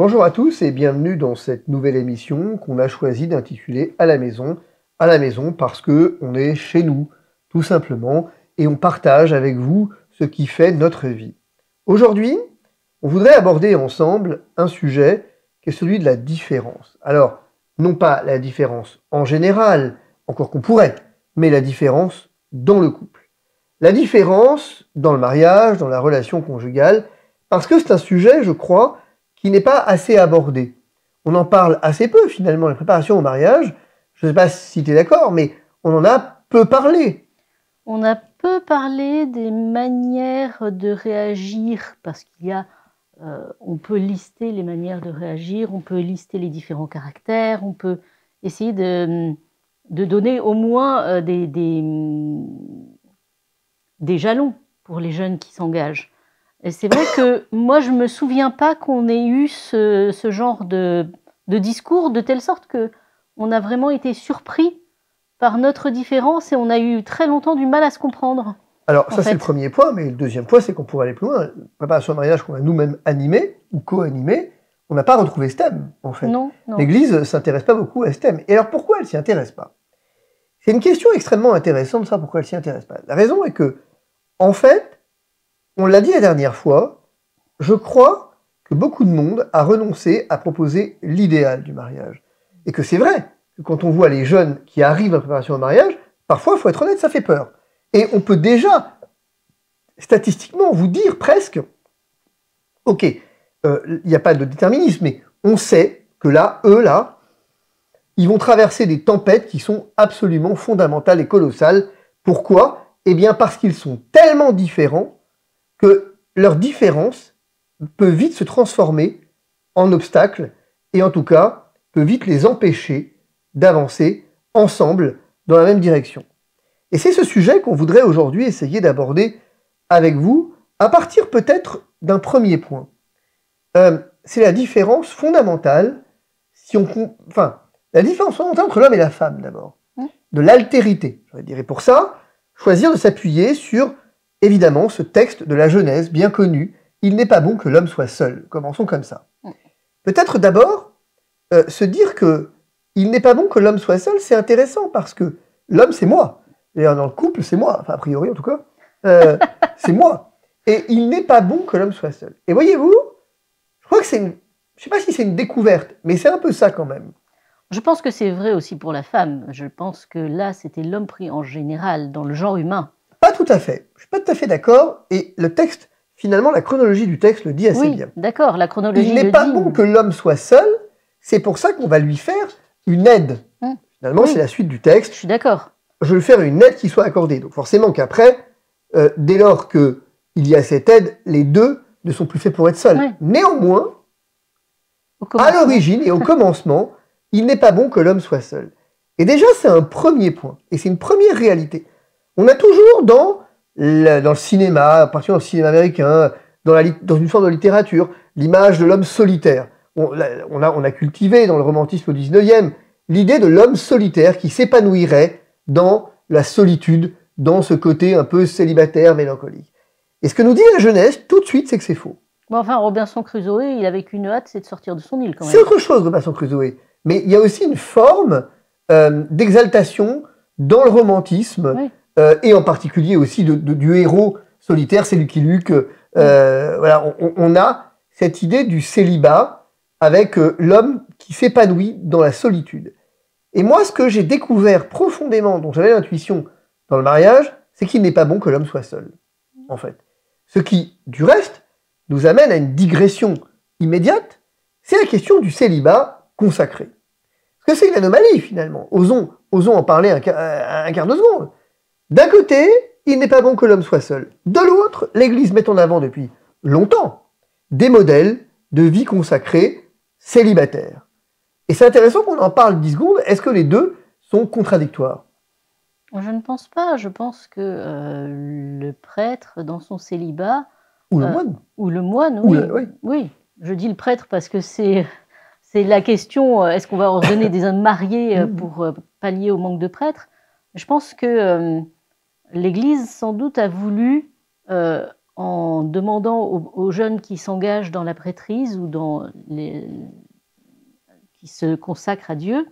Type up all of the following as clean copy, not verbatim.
Bonjour à tous et bienvenue dans cette nouvelle émission qu'on a choisi d'intituler À la maison. À la maison parce que on est chez nous, tout simplement, et on partage avec vous ce qui fait notre vie. Aujourd'hui, on voudrait aborder ensemble un sujet qui est celui de la différence. Alors, non pas la différence en général, encore qu'on pourrait, mais la différence dans le couple. La différence dans le mariage, dans la relation conjugale, parce que c'est un sujet, je crois, qui n'est pas assez abordé. On en parle assez peu, finalement, la préparation au mariage. Je ne sais pas si tu es d'accord, mais on en a peu parlé. On a peu parlé des manières de réagir, parce qu'il y a, on peut lister les manières de réagir, on peut lister les différents caractères, on peut essayer de donner au moins des jalons pour les jeunes qui s'engagent. Et c'est vrai que moi, je ne me souviens pas qu'on ait eu ce genre de discours, de telle sorte qu'on a vraiment été surpris par notre différence et on a eu très longtemps du mal à se comprendre. Alors ça, c'est le premier point, mais le deuxième point, c'est qu'on pourrait aller plus loin. La préparation au mariage qu'on a nous-mêmes animé ou co-animé, on n'a pas retrouvé ce thème, en fait. Non, non. L'Église ne s'intéresse pas beaucoup à ce thème. Et alors pourquoi elle s'y intéresse pas? C'est une question extrêmement intéressante, ça, pourquoi elle s'y intéresse pas. La raison est que, en fait, on l'a dit la dernière fois, je crois que beaucoup de monde a renoncé à proposer l'idéal du mariage. Et que c'est vrai que quand on voit les jeunes qui arrivent à la préparation au mariage, parfois, il faut être honnête, ça fait peur. Et on peut déjà, statistiquement, vous dire presque, ok, il n'y a pas de déterminisme, mais on sait que là, ils vont traverser des tempêtes qui sont absolument fondamentales et colossales. Pourquoi? Eh bien parce qu'ils sont tellement différents que leur différence peut vite se transformer en obstacle et en tout cas peut vite les empêcher d'avancer ensemble dans la même direction. Et c'est ce sujet qu'on voudrait aujourd'hui essayer d'aborder avec vous à partir peut-être d'un premier point. C'est la différence fondamentale, la différence fondamentale entre l'homme et la femme d'abord, de l'altérité, je vais dire. Et pour ça, choisir de s'appuyer sur évidemment, ce texte de la Genèse, bien connu, « Il n'est pas bon que l'homme soit seul ». Commençons comme ça. Peut-être d'abord, se dire que il n'est pas bon que l'homme soit seul, c'est intéressant, parce que l'homme, c'est moi. D'ailleurs, dans le couple, c'est moi. Enfin, a priori, en tout cas, c'est moi. Et il n'est pas bon que l'homme soit seul. Et voyez-vous, je crois que c'est une... Je ne sais pas si c'est une découverte, mais c'est un peu ça quand même. Je pense que c'est vrai aussi pour la femme. Je pense que là, c'était l'homme pris en général, dans le genre humain. Pas tout à fait. Je ne suis pas tout à fait d'accord. Et le texte, finalement, la chronologie du texte le dit assez bien. D'accord, la chronologie il n'est pas bon que l'homme soit seul. C'est pour ça qu'on va lui faire une aide. Finalement, c'est la suite du texte. Je suis d'accord. Je vais lui faire une aide qui soit accordée. Donc forcément qu'après, dès lors qu'il y a cette aide, les deux ne sont plus faits pour être seuls. Néanmoins, à l'origine et au commencement, il n'est pas bon que l'homme soit seul. Et déjà, c'est un premier point. Et c'est une première réalité. On a toujours dans le cinéma, particulièrement dans le cinéma américain, dans une forme de littérature, l'image de l'homme solitaire. On a cultivé dans le romantisme au XIXe l'idée de l'homme solitaire qui s'épanouirait dans la solitude, dans ce côté un peu célibataire, mélancolique. Et ce que nous dit la Genèse, tout de suite, c'est que c'est faux. Bon, enfin, Robinson Crusoe, il avait qu'une hâte, c'est de sortir de son île quand même. C'est autre chose, Robinson Crusoe. Mais il y a aussi une forme d'exaltation dans le romantisme, et en particulier aussi du héros solitaire, c'est Lucky Luke. Voilà, on a cette idée du célibat avec l'homme qui s'épanouit dans la solitude. Et moi, ce que j'ai découvert profondément, dont j'avais l'intuition dans le mariage, c'est qu'il n'est pas bon que l'homme soit seul, en fait. Ce qui, du reste, nous amène à une digression immédiate, c'est la question du célibat consacré. Parce que c'est une anomalie, finalement. Osons en parler un quart de seconde. D'un côté, il n'est pas bon que l'homme soit seul. De l'autre, l'Église met en avant depuis longtemps des modèles de vie consacrée célibataire. Et c'est intéressant qu'on en parle 10 secondes. Est-ce que les deux sont contradictoires? Je ne pense pas. Je pense que le prêtre, dans son célibat... Ou le moine. Ou le moine, oui. Oui, je dis le prêtre parce que c'est la question, est-ce qu'on va ordonner des hommes mariés pour pallier au manque de prêtres? Je pense que l'Église, sans doute, a voulu en demandant aux jeunes qui s'engagent dans la prêtrise ou qui se consacrent à Dieu,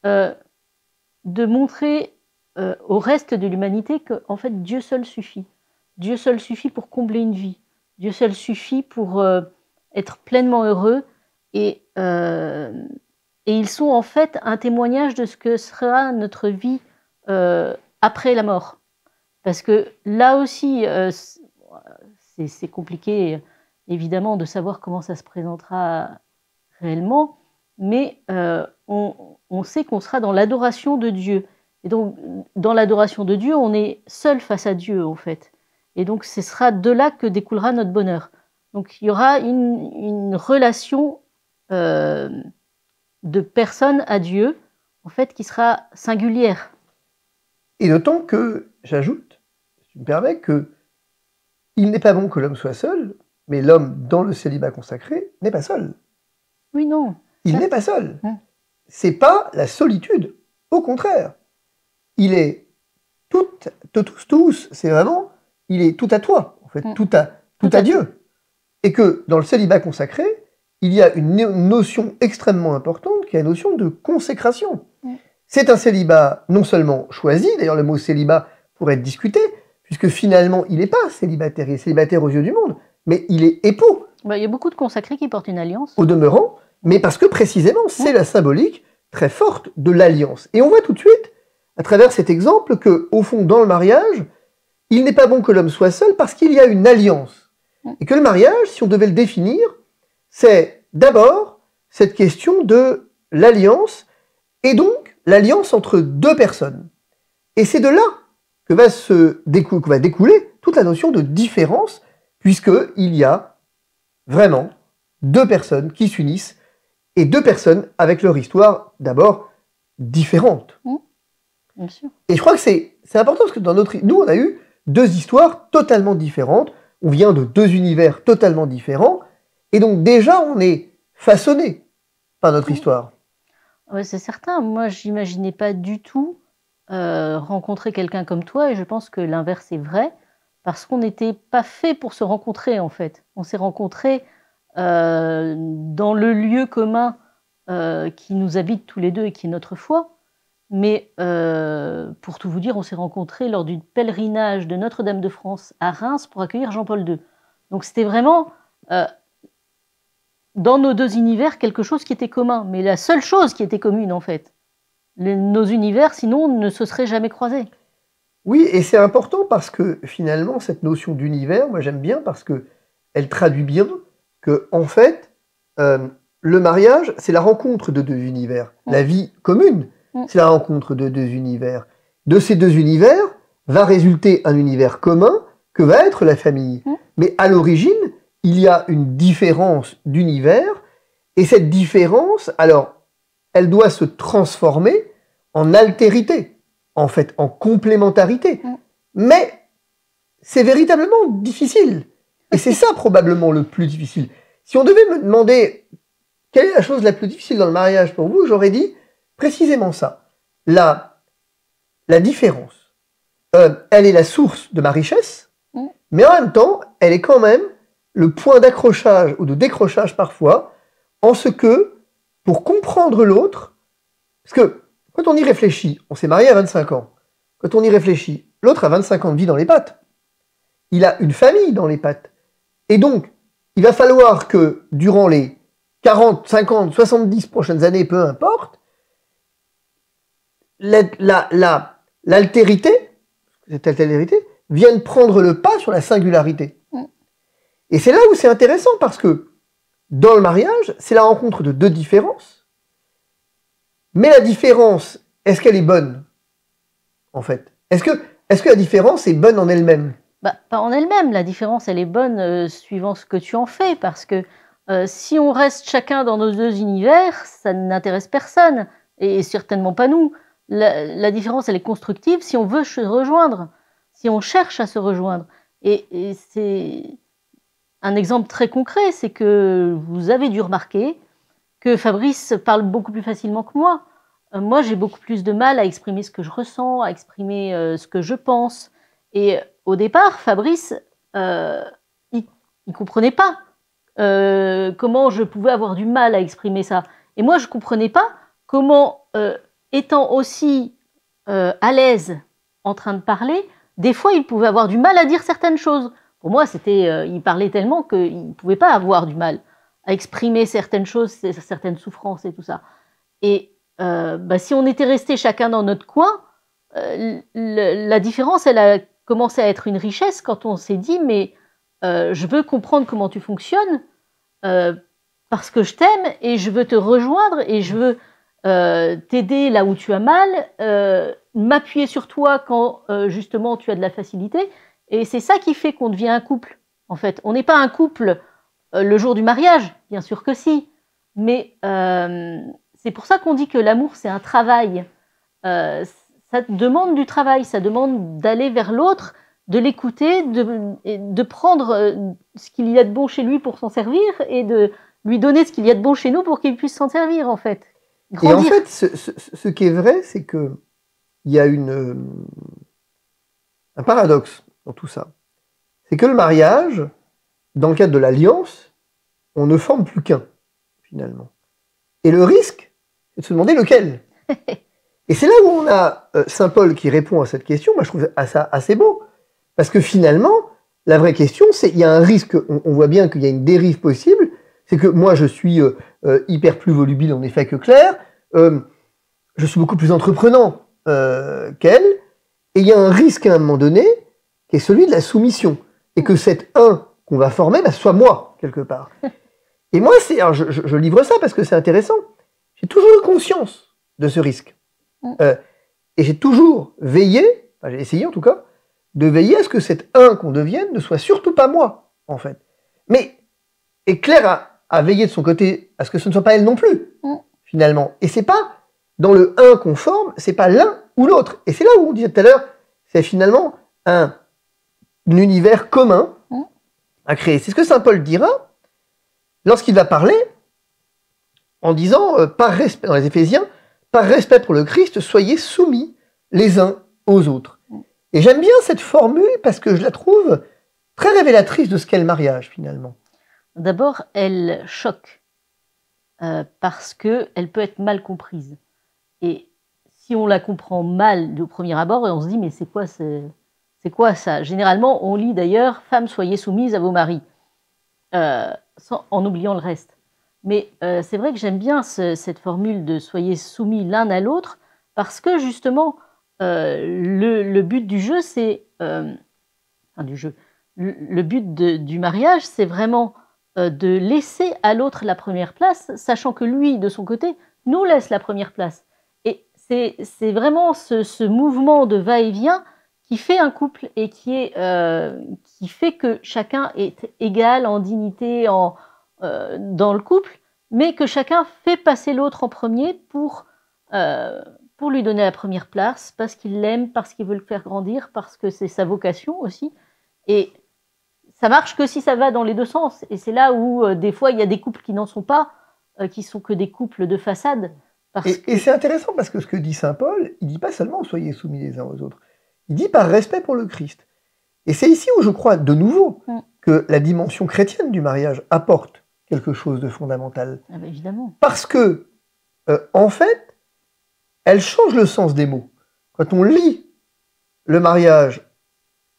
de montrer au reste de l'humanité qu'en fait Dieu seul suffit. Dieu seul suffit pour combler une vie. Dieu seul suffit pour être pleinement heureux. Et ils sont en fait un témoignage de ce que sera notre vie après la mort. Parce que là aussi, c'est compliqué évidemment de savoir comment ça se présentera réellement, mais on sait qu'on sera dans l'adoration de Dieu. Et donc, dans l'adoration de Dieu, on est seul face à Dieu, en fait. Et donc, ce sera de là que découlera notre bonheur. Donc, il y aura une relation de personne à Dieu, en fait, qui sera singulière. Et d'autant que, j'ajoute, si tu me permets, que il n'est pas bon que l'homme soit seul, mais l'homme, dans le célibat consacré, n'est pas seul. Oui, non. Il n'est pas seul. C'est pas la solitude. Au contraire. Il est tous, c'est vraiment, il est tout à toi, en fait, tout à Dieu. Et que dans le célibat consacré, il y a une notion extrêmement importante qui est la notion de consécration. C'est un célibat non seulement choisi, d'ailleurs le mot célibat pourrait être discuté, puisque finalement il n'est pas célibataire, il est célibataire aux yeux du monde, mais il est époux. Il y a beaucoup de consacrés qui portent une alliance. Au demeurant, mais parce que précisément c'est la symbolique très forte de l'alliance. Et on voit tout de suite, à travers cet exemple, que au fond, dans le mariage, il n'est pas bon que l'homme soit seul parce qu'il y a une alliance. Et que le mariage, si on devait le définir, c'est d'abord cette question de l'alliance, et donc l'alliance entre deux personnes. Et c'est de là que va découler toute la notion de différence, puisqu'il y a vraiment deux personnes qui s'unissent, et deux personnes avec leur histoire d'abord différente. Bien sûr. Et je crois que c'est important parce que nous, on a eu deux histoires totalement différentes. On vient de deux univers totalement différents. Et donc, déjà, on est façonné par notre histoire. Ouais, c'est certain. Moi, j'imaginais pas du tout rencontrer quelqu'un comme toi. Et je pense que l'inverse est vrai. Parce qu'on n'était pas fait pour se rencontrer, en fait. On s'est rencontrés dans le lieu commun qui nous habite tous les deux et qui est notre foi. Mais pour tout vous dire, on s'est rencontrés lors du pèlerinage de Notre-Dame de France à Reims pour accueillir Jean-Paul II. Donc c'était vraiment, dans nos deux univers, quelque chose qui était commun. Mais la seule chose qui était commune, en fait. Nos univers, sinon, ne se seraient jamais croisés. Oui, et c'est important parce que, finalement, cette notion d'univers, moi j'aime bien parce qu'elle traduit bien que, en fait, le mariage, c'est la rencontre de deux univers. La vie commune, c'est la rencontre de deux univers. De ces deux univers va résulter un univers commun que va être la famille. Mais à l'origine, il y a une différence d'univers, et cette différence, alors, elle doit se transformer en altérité, en fait, en complémentarité. Mais c'est véritablement difficile. Et c'est ça probablement le plus difficile. Si on devait me demander quelle est la chose la plus difficile dans le mariage pour vous, j'aurais dit précisément ça. La différence, elle est la source de ma richesse, mais en même temps, elle est quand même le point d'accrochage ou de décrochage parfois, en ce que, pour comprendre l'autre, parce que quand on y réfléchit, on s'est marié à 25 ans, quand on y réfléchit, l'autre a 25 ans de vie dans les pattes, il a une famille dans les pattes, et donc, il va falloir que, durant les 40, 50, 70 prochaines années, peu importe, l'altérité, cette altérité, vienne prendre le pas sur la singularité. Et c'est là où c'est intéressant, parce que, dans le mariage, c'est la rencontre de deux différences, mais la différence, est-ce qu'elle est bonne, en fait? Est-ce que la différence est bonne en elle-même? Pas en elle-même, la différence, elle est bonne suivant ce que tu en fais, parce que si on reste chacun dans nos deux univers, ça n'intéresse personne, et certainement pas nous. La différence, elle est constructive si on veut se rejoindre, si on cherche à se rejoindre. Et c'est un exemple très concret, c'est que vous avez dû remarquer que Fabrice parle beaucoup plus facilement que moi. Moi, j'ai beaucoup plus de mal à exprimer ce que je ressens, à exprimer ce que je pense. Et au départ, Fabrice il ne comprenait pas comment je pouvais avoir du mal à exprimer ça. Et moi, je ne comprenais pas comment, étant aussi à l'aise en train de parler, des fois, il pouvait avoir du mal à dire certaines choses. Pour moi, il parlait tellement qu'il ne pouvait pas avoir du mal à exprimer certaines choses, certaines souffrances et tout ça. Et si on était restés chacun dans notre coin, la différence, elle a commencé à être une richesse quand on s'est dit, mais je veux comprendre comment tu fonctionnes, parce que je t'aime et je veux te rejoindre et je veux t'aider là où tu as mal, m'appuyer sur toi quand justement tu as de la facilité. Et c'est ça qui fait qu'on devient un couple, en fait. On n'est pas un couple le jour du mariage, bien sûr que si, mais c'est pour ça qu'on dit que l'amour, c'est un travail. Ça demande du travail, ça demande d'aller vers l'autre, de l'écouter, de prendre ce qu'il y a de bon chez lui pour s'en servir et de lui donner ce qu'il y a de bon chez nous pour qu'il puisse s'en servir, en fait. Grandir. Et en fait, ce qui est vrai, c'est qu'il y a un paradoxe dans tout ça. C'est que le mariage, dans le cadre de l'alliance, on ne forme plus qu'un, finalement. Et le risque, c'est de se demander lequel. Et c'est là où on a Saint Paul qui répond à cette question. Moi, je trouve ça assez beau. Parce que finalement, la vraie question, c'est il y a un risque, on voit bien qu'il y a une dérive possible, c'est que moi, je suis hyper plus volubile, en effet, que Claire, je suis beaucoup plus entreprenant qu'elle, et il y a un risque à un moment donné, qui est celui de la soumission, et que cet un qu'on va former, soit moi, quelque part. Et moi, je livre ça parce que c'est intéressant. J'ai toujours eu conscience de ce risque. Et j'ai toujours veillé, j'ai essayé en tout cas, de veiller à ce que cet un qu'on devienne ne soit surtout pas moi, en fait. Et Claire a veillé de son côté à ce que ce ne soit pas elle non plus, finalement. Et c'est pas dans le un qu'on forme, c'est pas l'un ou l'autre. Et c'est là où on disait tout à l'heure, c'est finalement un univers commun à créer. C'est ce que saint Paul dira lorsqu'il va parler en disant, par respect, dans les Éphésiens, par respect pour le Christ, soyez soumis les uns aux autres. Et j'aime bien cette formule parce que je la trouve très révélatrice de ce qu'est le mariage, finalement. D'abord, elle choque parce qu'elle peut être mal comprise. Et si on la comprend mal au premier abord, on se dit, mais c'est quoi ça? Généralement, on lit d'ailleurs, femmes, soyez soumises à vos maris, en oubliant le reste. Mais c'est vrai que j'aime bien cette formule de soyez soumis l'un à l'autre, parce que justement, le but du jeu, c'est... le but du mariage, c'est vraiment de laisser à l'autre la première place, sachant que lui, de son côté, nous laisse la première place. Et c'est vraiment ce mouvement de va-et-vient qui fait un couple et qui fait que chacun est égal en dignité dans le couple, mais que chacun fait passer l'autre en premier pour lui donner la première place, parce qu'il l'aime, parce qu'il veut le faire grandir, parce que c'est sa vocation aussi. Et ça marche que si ça va dans les deux sens. Et c'est là où, des fois, il y a des couples qui n'en sont pas, qui sont que des couples de façade. Et c'est intéressant parce que ce que dit saint Paul, il ne dit pas seulement « soyez soumis les uns aux autres ». Il dit par respect pour le Christ. Et c'est ici où je crois de nouveau que la dimension chrétienne du mariage apporte quelque chose de fondamental. Ah bah évidemment. Parce que, en fait, elle change le sens des mots. Quand on lit le mariage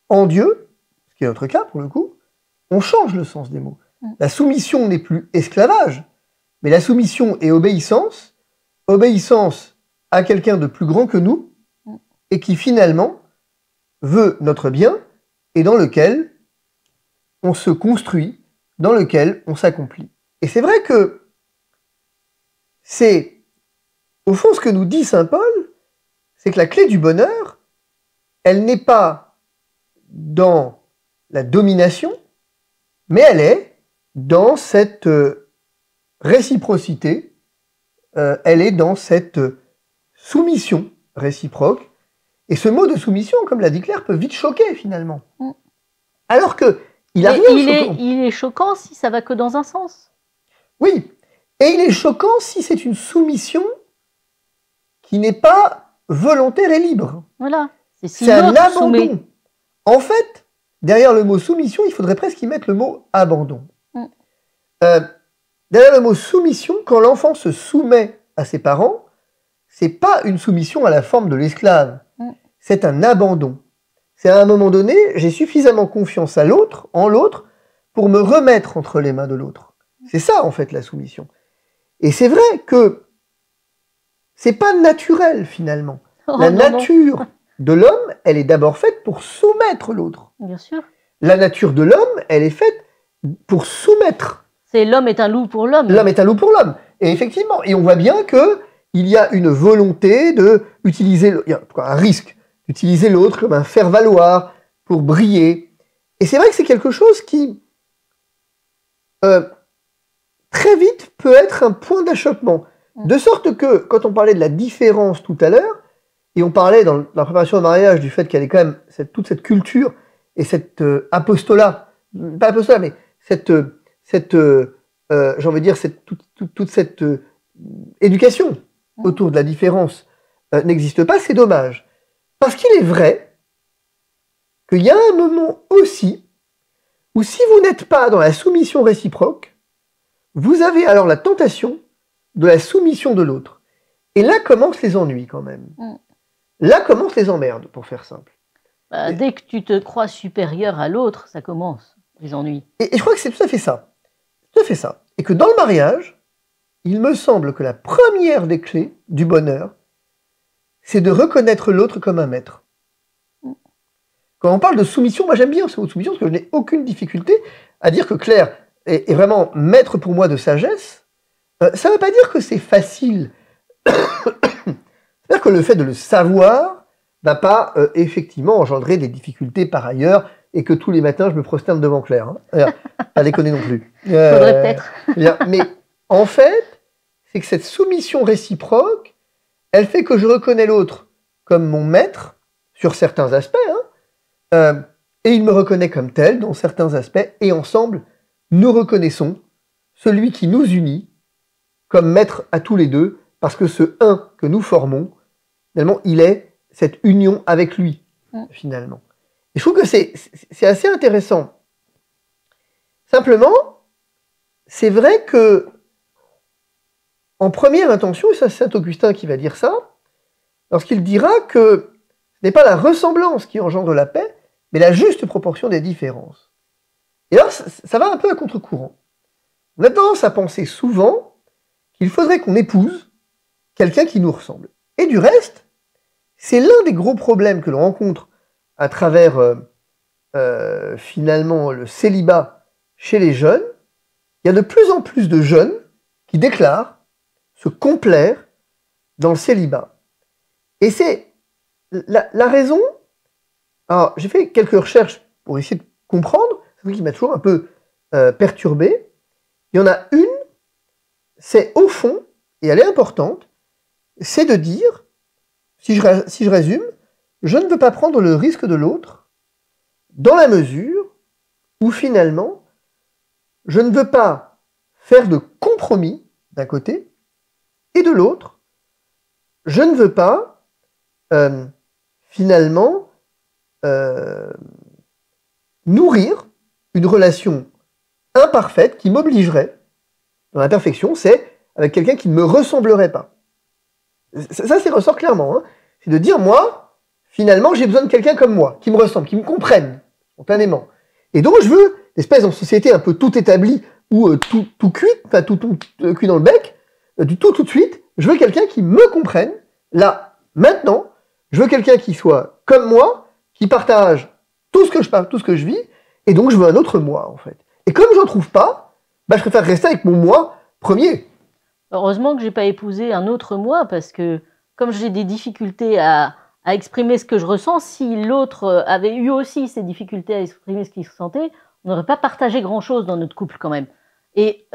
en Dieu, ce qui est notre cas pour le coup, on change le sens des mots. La soumission n'est plus esclavage, mais la soumission est obéissance, obéissance à quelqu'un de plus grand que nous, et qui finalement veut notre bien, et dans lequel on se construit, dans lequel on s'accomplit. Et c'est vrai que c'est, au fond, ce que nous dit saint Paul, c'est que la clé du bonheur, elle n'est pas dans la domination, mais elle est dans cette réciprocité, elle est dans cette soumission réciproque. Et ce mot de soumission, comme l'a dit Claire, peut vite choquer finalement. Alors que il a rien de choquant. Il est choquant si ça va que dans un sens. Oui, et il est choquant si c'est une soumission qui n'est pas volontaire et libre. Voilà. C'est un abandon. En fait, derrière le mot soumission, il faudrait presque y mettre le mot abandon. Mm. Derrière le mot soumission, quand l'enfant se soumet à ses parents, c'est pas une soumission à la forme de l'esclave, c'est un abandon. C'est à un moment donné, j'ai suffisamment confiance à l'autre, en l'autre, pour me remettre entre les mains de l'autre. C'est ça, en fait, la soumission. Et c'est vrai que c'est pas naturel, finalement. La nature de l'homme, elle est d'abord faite pour soumettre l'autre. Bien sûr. La nature de l'homme, elle est faite pour soumettre. C'est l'homme est un loup pour l'homme. L'homme est un loup pour l'homme. Et effectivement, et on voit bien que il y a une volonté d'utiliser, il y a un risque d'utiliser l'autre comme un faire-valoir pour briller. Et c'est vrai que c'est quelque chose qui, très vite, peut être un point d'achoppement. De sorte que, quand on parlait de la différence tout à l'heure, et on parlait dans la préparation au mariage du fait qu'il y avait quand même toute cette culture et cet apostolat, pas apostolat, mais j'ai envie de dire, toute cette éducation autour de la différence n'existe pas, c'est dommage. Parce qu'il est vrai qu'il y a un moment aussi où si vous n'êtes pas dans la soumission réciproque, vous avez alors la tentation de la soumission de l'autre. Et là commencent les ennuis quand même. Là commencent les emmerdes, pour faire simple. Dès que tu te crois supérieur à l'autre, ça commence, les ennuis. Et je crois que c'est tout à fait ça. Tout à fait ça. Et que dans le mariage, il me semble que la première des clés du bonheur, c'est de reconnaître l'autre comme un maître. Quand on parle de soumission, moi j'aime bien ce mot de soumission parce que je n'ai aucune difficulté à dire que Claire est vraiment maître pour moi de sagesse. Ça ne veut pas dire que c'est facile. C'est-à-dire que le fait de le savoir va pas effectivement engendrer des difficultés par ailleurs et que tous les matins je me prosterne devant Claire. Hein. Pas déconner non plus. Faudrait peut-être. Mais en fait, c'est que cette soumission réciproque, elle fait que je reconnais l'autre comme mon maître sur certains aspects, et il me reconnaît comme tel dans certains aspects, et ensemble, nous reconnaissons celui qui nous unit comme maître à tous les deux, parce que ce un que nous formons, finalement, il est cette union avec lui, finalement. Et je trouve que c'est assez intéressant. Simplement, c'est vrai que, en première intention, et ça c'est Saint-Augustin qui va dire ça, lorsqu'il dira que ce n'est pas la ressemblance qui engendre la paix, mais la juste proportion des différences. Et alors, ça va un peu à contre-courant. On a tendance à penser souvent qu'il faudrait qu'on épouse quelqu'un qui nous ressemble. Et du reste, c'est l'un des gros problèmes que l'on rencontre à travers, finalement, le célibat chez les jeunes. Il y a de plus en plus de jeunes qui déclarent se complaire dans le célibat. Et c'est la raison... Alors, j'ai fait quelques recherches pour essayer de comprendre, c'est ce qui m'a toujours un peu perturbé. Il y en a une, c'est au fond, et elle est importante, c'est de dire, si je résume, je ne veux pas prendre le risque de l'autre, dans la mesure où finalement, je ne veux pas faire de compromis d'un côté, et de l'autre, je ne veux pas finalement nourrir une relation imparfaite qui m'obligerait, dans la perfection, c'est avec quelqu'un qui ne me ressemblerait pas. Ça c'est ressort clairement. Hein. C'est de dire, moi, finalement, j'ai besoin de quelqu'un comme moi, qui me ressemble, qui me comprenne, spontanément. Et donc, je veux, espèce de société un peu tout établie, ou tout cuit, enfin tout cuit dans le bec, du tout de suite, je veux quelqu'un qui me comprenne, là, maintenant, je veux quelqu'un qui soit comme moi, qui partage tout ce que je vis, et donc je veux un autre moi, en fait. Et comme j'en trouve pas, je préfère rester avec mon moi premier. Heureusement que j'ai pas épousé un autre moi, parce que comme j'ai des difficultés à exprimer ce que je ressens, si l'autre avait eu aussi ces difficultés à exprimer ce qu'il ressentait, on n'aurait pas partagé grand-chose dans notre couple quand même. Et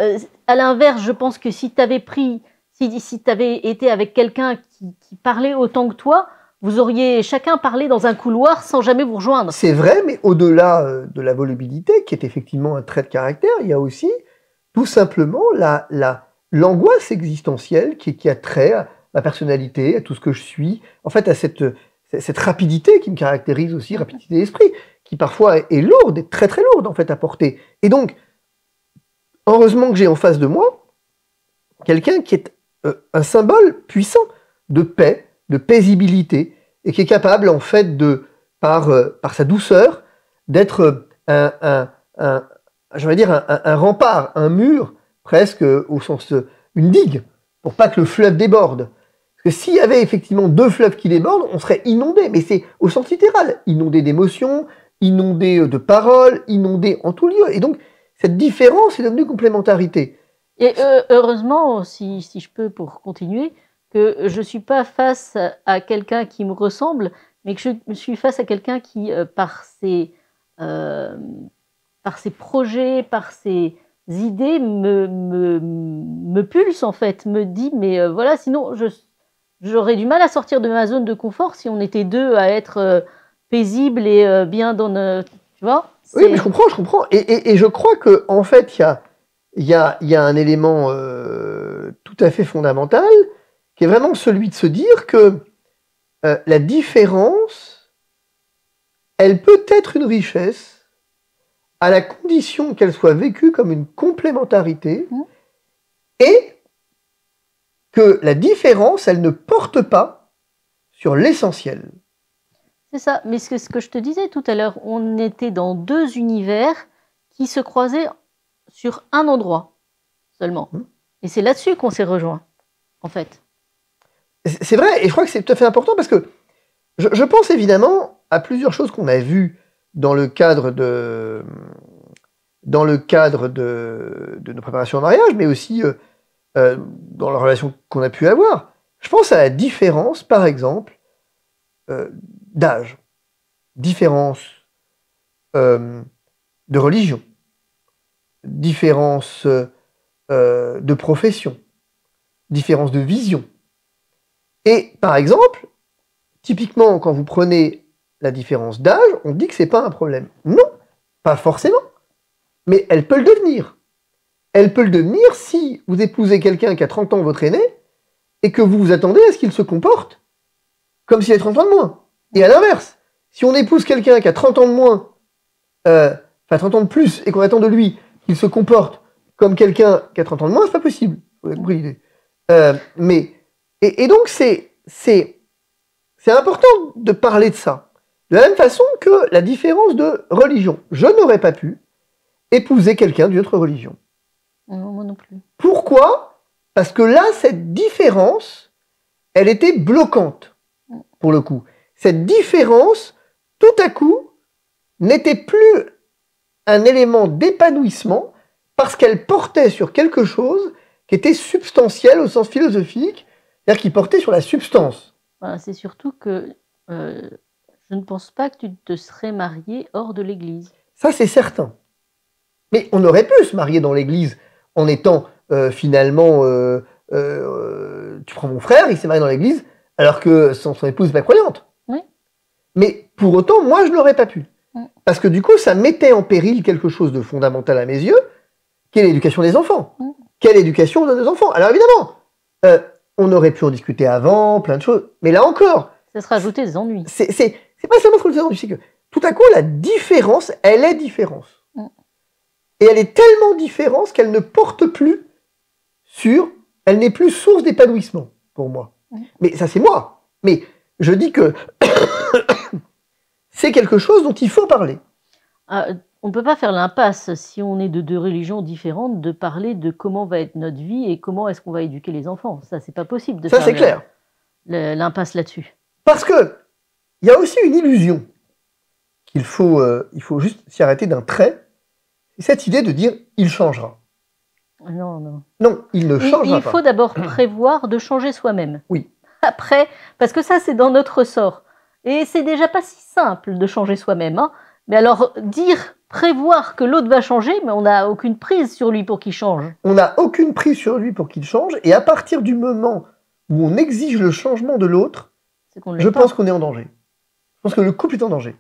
à l'inverse, je pense que si tu avais été avec quelqu'un qui parlait autant que toi, vous auriez chacun parlé dans un couloir sans jamais vous rejoindre. C'est vrai, mais au-delà de la volubilité, qui est effectivement un trait de caractère, il y a aussi tout simplement l'angoisse existentielle qui a trait à ma personnalité, à tout ce que je suis, en fait à cette rapidité qui me caractérise aussi, rapidité d'esprit, qui parfois est lourde, est très très lourde en fait à porter. Et donc, heureusement que j'ai en face de moi quelqu'un qui est un symbole puissant de paix, de paisibilité, et qui est capable en fait par sa douceur, d'être j'allais dire un rempart, un mur, presque au sens, une digue, pour pas que le fleuve déborde. Parce que s'il y avait effectivement deux fleuves qui débordent, on serait inondé, mais c'est au sens littéral, inondé d'émotions, inondé de paroles, inondé en tout lieu. Et donc, cette différence est devenue complémentarité. Et heureusement, si je peux pour continuer, que je ne suis pas face à quelqu'un qui me ressemble, mais que je suis face à quelqu'un qui, par ses projets, par ses idées, me pulse en fait, me dit, mais voilà, sinon j'aurais du mal à sortir de ma zone de confort si on était deux à être paisibles et bien dans notre... Tu vois? Oui, mais je comprends. Et je crois qu'en fait, il y a un élément tout à fait fondamental, qui est vraiment celui de se dire que la différence, elle peut être une richesse à la condition qu'elle soit vécue comme une complémentarité et que la différence, elle ne porte pas sur l'essentiel. C'est ça, mais ce que je te disais tout à l'heure, on était dans deux univers qui se croisaient sur un endroit seulement. Et c'est là-dessus qu'on s'est rejoints, en fait. C'est vrai, et je crois que c'est tout à fait important parce que je pense évidemment à plusieurs choses qu'on a vues dans le cadre de nos préparations au mariage, mais aussi dans la relation qu'on a pu avoir. Je pense à la différence, par exemple, d'âge, différence de religion, différence de profession, différence de vision. Et par exemple, typiquement, quand vous prenez la différence d'âge, on dit que c'est pas un problème. Non, pas forcément. Mais elle peut le devenir. Elle peut le devenir si vous épousez quelqu'un qui a 30 ans votre aîné et que vous vous attendez à ce qu'il se comporte comme s'il avait 30 ans de moins. Et à l'inverse, si on épouse quelqu'un qui a 30 ans de moins, 30 ans de plus, et qu'on attend de lui qu'il se comporte comme quelqu'un qui a 30 ans de moins, c'est pas possible. Vous avez compris l'idée. Et donc, c'est important de parler de ça. De la même façon que la différence de religion. Je n'aurais pas pu épouser quelqu'un d'une autre religion. Non, moi non plus. Pourquoi? Parce que là, cette différence, elle était bloquante, pour le coup. Cette différence, tout à coup, n'était plus un élément d'épanouissement parce qu'elle portait sur quelque chose qui était substantiel au sens philosophique, c'est-à-dire qui portait sur la substance. Voilà, c'est surtout que je ne pense pas que tu te serais marié hors de l'église. Ça, c'est certain. Mais on aurait pu se marier dans l'église en étant finalement... tu prends mon frère, il s'est marié dans l'église, alors que son épouse n'est pas croyante. Oui. Mais pour autant, moi, je n'aurais pas pu. Parce que du coup, ça mettait en péril quelque chose de fondamental à mes yeux, qui est l'éducation des enfants. Quelle éducation on donne aux enfants? Alors évidemment, on aurait pu en discuter avant, plein de choses, mais là encore... Ça se rajoutait des ennuis. C'est pas seulement ce que des ennuis, c'est que tout à coup, la différence, elle est différence. Et elle est tellement différente qu'elle ne porte plus sur... Elle n'est plus source d'épanouissement, pour moi. Mais ça, c'est moi. Mais je dis que c'est quelque chose dont il faut parler. On ne peut pas faire l'impasse, si on est de deux religions différentes, de parler de comment va être notre vie et comment est-ce qu'on va éduquer les enfants. Ça, c'est pas possible de ça, faire c'est clair. L'impasse là-dessus. Parce que il y a aussi une illusion qu'il faut, il faut juste s'y arrêter d'un trait. C'est cette idée de dire « il changera ». Non. Non, il ne changera pas. Il faut d'abord prévoir de changer soi-même. Oui. Après, parce que ça, c'est dans notre ressort. Et c'est déjà pas si simple de changer soi-même. Hein. Mais alors, prévoir que l'autre va changer, mais on n'a aucune prise sur lui pour qu'il change. On n'a aucune prise sur lui pour qu'il change. Et à partir du moment où on exige le changement de l'autre, je pense qu'on est en danger. Je pense que le couple est en danger.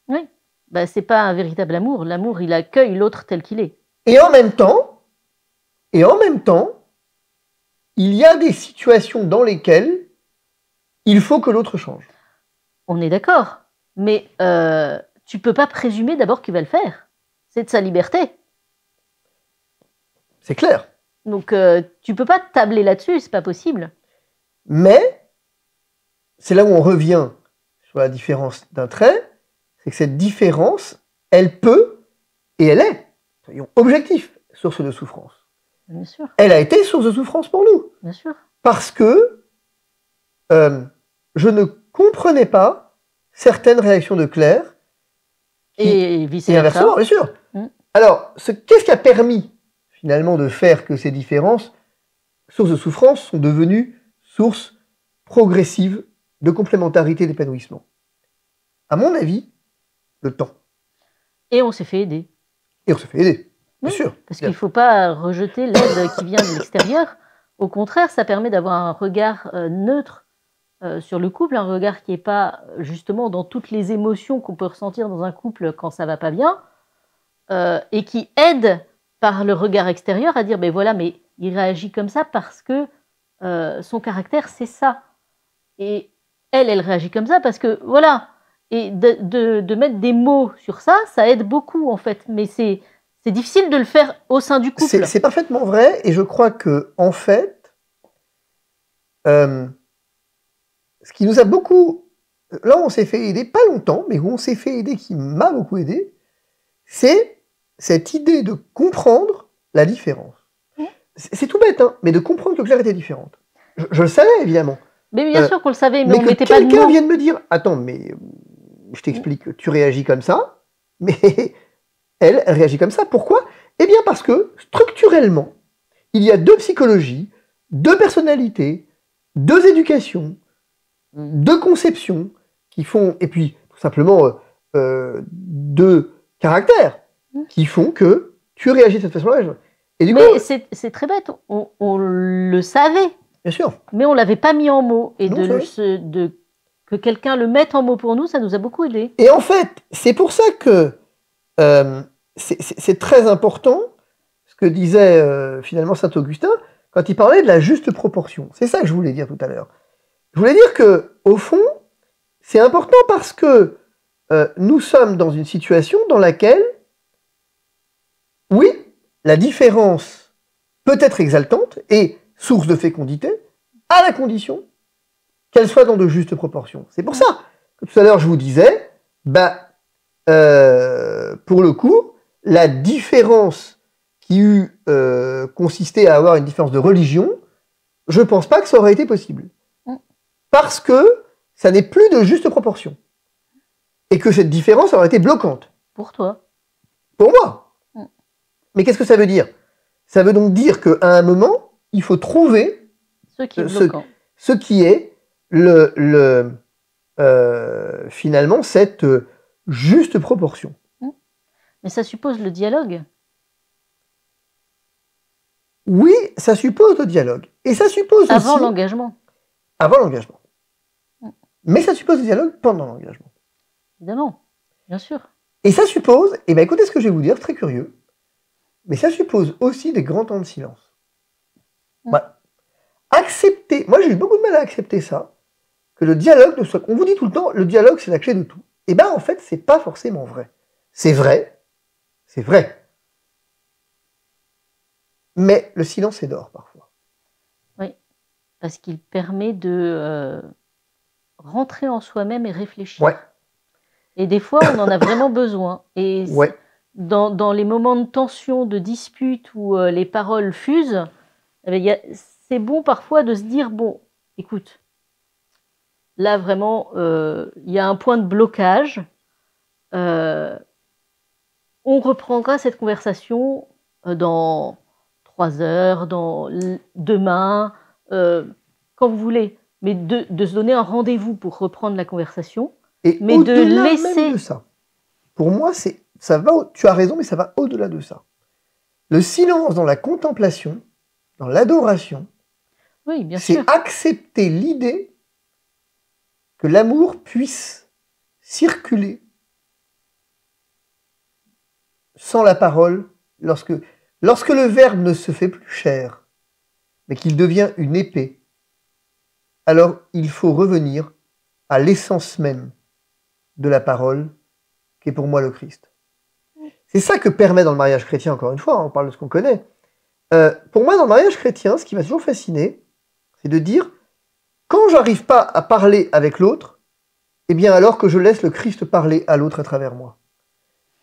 Oui. Bah, c'est pas un véritable amour. L'amour, il accueille l'autre tel qu'il est. Et en même temps, il y a des situations dans lesquelles il faut que l'autre change. On est d'accord. Mais tu peux pas présumer d'abord qu'il va le faire. C'est de sa liberté. C'est clair. Donc, tu peux pas tabler là-dessus, c'est pas possible. Mais, c'est là où on revient sur la différence d'un trait, c'est que cette différence, elle peut, et elle est, soyons objectifs, source de souffrance. Bien sûr. Elle a été source de souffrance pour nous. Bien sûr. Parce que je ne comprenais pas certaines réactions de Claire. Et vice et inversement, bien sûr. Alors, qu'est-ce qui a permis, finalement, de faire que ces différences, sources de souffrance, sont devenues sources progressives de complémentarité et d'épanouissement? À mon avis, le temps. Et on s'est fait aider. Et on se fait aider, bien sûr. Parce qu'il ne faut pas rejeter l'aide qui vient de l'extérieur. Au contraire, ça permet d'avoir un regard neutre sur le couple, un regard qui n'est pas justement dans toutes les émotions qu'on peut ressentir dans un couple quand ça ne va pas bien, et qui aide par le regard extérieur à dire, ben voilà, mais il réagit comme ça parce que son caractère, c'est ça. Et elle réagit comme ça parce que, voilà, et de mettre des mots sur ça, ça aide beaucoup en fait, mais c'est difficile de le faire au sein du couple. C'est parfaitement vrai, et je crois que, en fait, ce qui nous a beaucoup... Là, on s'est fait aider, pas longtemps, mais où on s'est fait aider, qui m'a beaucoup aidé, c'est cette idée de comprendre la différence. C'est tout bête, hein, mais de comprendre que Claire était différente. Je le savais, évidemment. Mais bien sûr qu'on le savait, mais on que mettait pas de mots. quelqu'un vienne me dire, attends, mais je t'explique, tu réagis comme ça, mais elle réagit comme ça. Pourquoi? Eh bien parce que, structurellement, il y a deux psychologies, deux personnalités, deux éducations, deux conceptions qui font, et puis tout simplement deux caractères qui font que tu réagis de cette façon-là. Et du coup, c'est très bête, on le savait. Bien sûr. Mais on ne l'avait pas mis en mots. Et Non, que quelqu'un le mette en mots pour nous, ça nous a beaucoup aidé. Et en fait, c'est pour ça que c'est très important ce que disait finalement saint Augustin quand il parlait de la juste proportion. C'est ça que je voulais dire tout à l'heure. Je voulais dire que, au fond, c'est important parce que nous sommes dans une situation dans laquelle, oui, la différence peut être exaltante et source de fécondité, à la condition qu'elle soit dans de justes proportions. C'est pour ça que tout à l'heure je vous disais, pour le coup, la différence qui eût consisté à avoir une différence de religion, je ne pense pas que ça aurait été possible. Parce que ça n'est plus de juste proportion. Et que cette différence aurait été bloquante. Pour toi. Pour moi. Mais qu'est-ce que ça veut dire? Ça veut donc dire qu'à un moment, il faut trouver ce qui est finalement cette juste proportion. Mais ça suppose le dialogue. Oui, ça suppose le dialogue. Et ça suppose avant l'engagement. Avant l'engagement. Mais ça suppose le dialogue pendant l'engagement. Évidemment, bien sûr. Et ça suppose, et bien écoutez ce que je vais vous dire, très curieux, mais ça suppose aussi des grands temps de silence. Voilà. Accepter, moi j'ai eu beaucoup de mal à accepter ça, que le dialogue ne soit... On vous dit tout le temps, le dialogue c'est la clé de tout. Et bien en fait, c'est pas forcément vrai. C'est vrai, mais le silence est d'or parfois. Oui, parce qu'il permet de rentrer en soi-même et réfléchir. Ouais. Et des fois, on en a vraiment besoin. Et dans les moments de tension, de dispute où les paroles fusent, c'est bon parfois de se dire, bon, écoute, là vraiment, il y a un point de blocage. On reprendra cette conversation dans 3 heures, demain, quand vous voulez. Mais de se donner un rendez-vous pour reprendre la conversation. Mais de laisser même de ça. Pour moi, ça va. Tu as raison, mais ça va au-delà de ça. Le silence dans la contemplation, dans l'adoration, oui, bien sûr. C'est accepter l'idée que l'amour puisse circuler sans la parole, lorsque le verbe ne se fait plus cher, mais qu'il devient une épée, alors il faut revenir à l'essence même de la parole, qu'est pour moi le Christ. C'est ça que permet dans le mariage chrétien, encore une fois, on parle de ce qu'on connaît. Pour moi, dans le mariage chrétien, ce qui m'a toujours fasciné, c'est de dire, quand j'arrive pas à parler avec l'autre, eh bien alors que je laisse le Christ parler à l'autre à travers moi.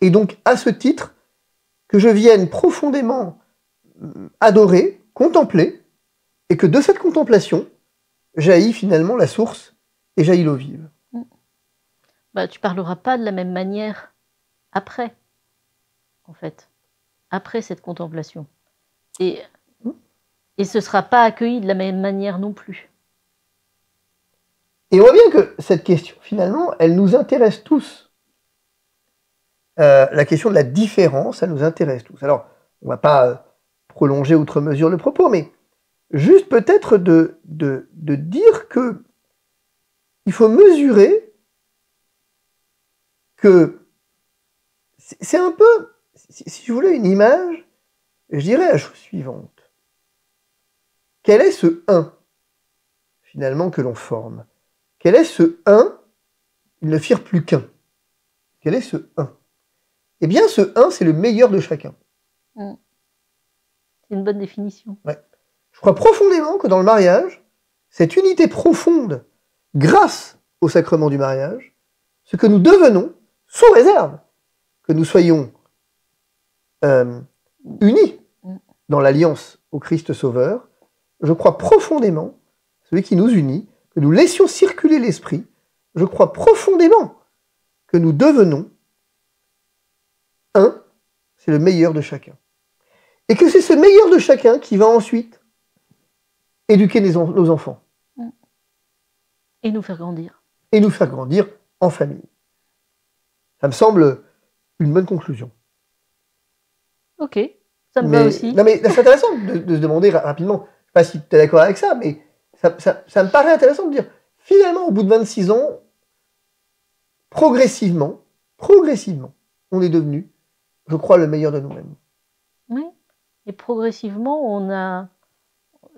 Et donc, à ce titre, que je vienne profondément adorer, contempler, et que de cette contemplation, jaillit finalement la source et jaillit l'eau vive. Bah, tu parleras pas de la même manière après, en fait, après cette contemplation. Et ce sera pas accueilli de la même manière non plus. Et on voit bien que cette question, finalement, elle nous intéresse tous. La question de la différence, elle nous intéresse tous. Alors, on va pas prolonger outre mesure le propos, mais juste peut-être de dire que il faut mesurer que c'est un peu, si je voulais une image, je dirais la chose suivante. Quel est ce 1, finalement, que l'on forme? Quel est ce 1? Ils ne firent plus qu'un. Quel est ce 1? Eh bien, ce 1, c'est le meilleur de chacun. C'est une bonne définition. Ouais. Je crois profondément que dans le mariage, cette unité profonde, grâce au sacrement du mariage, ce que nous devenons, sous réserve que nous soyons unis dans l'alliance au Christ Sauveur, je crois profondément, celui qui nous unit, que nous laissions circuler l'esprit, je crois profondément que nous devenons un, c'est le meilleur de chacun. Et que c'est ce meilleur de chacun qui va ensuite éduquer nos enfants. Et nous faire grandir. Et nous faire grandir en famille. Ça me semble une bonne conclusion. Ok, ça me va aussi. Non mais c'est intéressant de se demander rapidement, je ne sais pas si tu es d'accord avec ça, mais ça me paraît intéressant de dire, finalement, au bout de 26 ans, progressivement, on est devenu, je crois, le meilleur de nous-mêmes. Oui, et progressivement,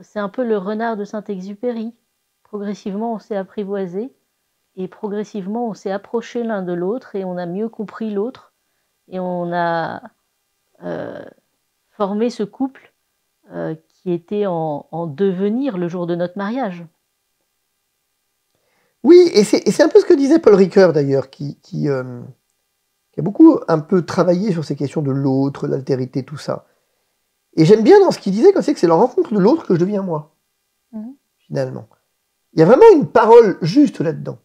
c'est un peu le renard de Saint-Exupéry. Progressivement, on s'est apprivoisé, et progressivement, on s'est approché l'un de l'autre, et on a mieux compris l'autre, et on a formé ce couple qui était en devenir le jour de notre mariage. Oui, et c'est un peu ce que disait Paul Ricoeur d'ailleurs, qui a beaucoup un peu travaillé sur ces questions de l'autre, l'altérité, tout ça. Et j'aime bien dans ce qu'il disait, que c'est la rencontre de l'autre que je deviens moi, finalement. Il y a vraiment une parole juste là-dedans.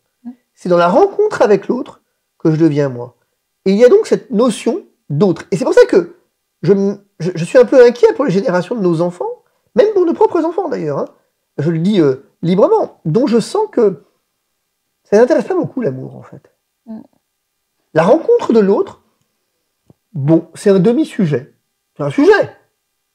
C'est dans la rencontre avec l'autre que je deviens moi. Et il y a donc cette notion d'autre. Et c'est pour ça que je suis un peu inquiet pour les générations de nos enfants, même pour nos propres enfants d'ailleurs, hein. Je le dis librement, dont je sens que ça n'intéresse pas beaucoup l'amour en fait. La rencontre de l'autre, bon, c'est un demi-sujet. C'est un sujet,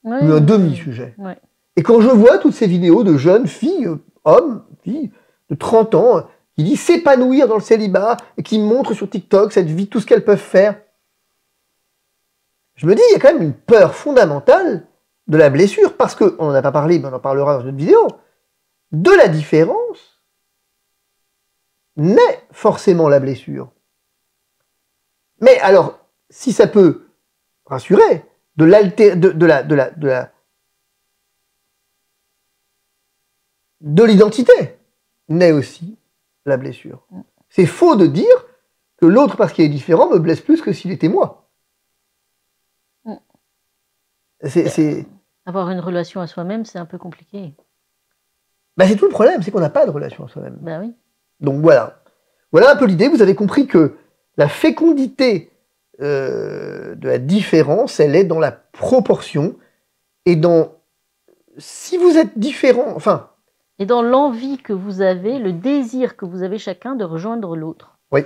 mais un demi-sujet. Ouais. Et quand je vois toutes ces vidéos de jeunes filles, hommes, filles de 30 ans, qui disent s'épanouir dans le célibat et qui montrent sur TikTok cette vie, tout ce qu'elles peuvent faire, je me dis, il y a quand même une peur fondamentale de la blessure, parce qu'on n'en a pas parlé, mais on en parlera dans une vidéo, de la différence naît forcément la blessure. Mais alors, si ça peut rassurer, de l'identité naît aussi la blessure. C'est faux de dire que l'autre, parce qu'il est différent, me blesse plus que s'il était moi. Avoir une relation à soi-même, c'est un peu compliqué. Ben c'est tout le problème, c'est qu'on n'a pas de relation à soi-même. Ben oui. Donc voilà. Voilà un peu l'idée. Vous avez compris que la fécondité de la différence, elle est dans la proportion et dans... Si vous êtes différent, enfin... Et dans l'envie que vous avez, le désir que vous avez chacun de rejoindre l'autre. Oui.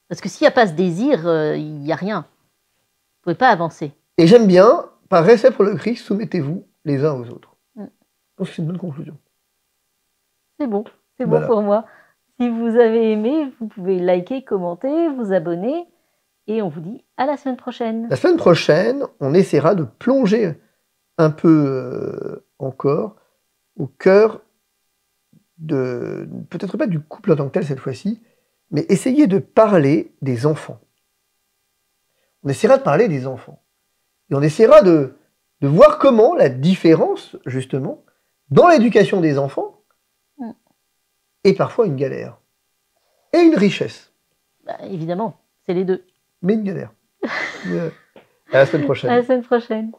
Parce que s'il n'y a pas ce désir, il n'y a rien. Vous ne pouvez pas avancer. Et j'aime bien, par respect pour le Christ, soumettez-vous les uns aux autres. Je pense que c'est une bonne conclusion. C'est bon pour moi. Si vous avez aimé, vous pouvez liker, commenter, vous abonner. Et on vous dit à la semaine prochaine. La semaine prochaine, on essaiera de plonger un peu encore au cœur de... Peut-être pas du couple en tant que tel cette fois-ci, mais essayer de parler des enfants. on essaiera de parler des enfants. Et on essaiera de voir comment la différence, justement, dans l'éducation des enfants, est parfois une galère. Et une richesse. Bah, évidemment, c'est les deux. Mais une galère. À la semaine prochaine. À la semaine prochaine.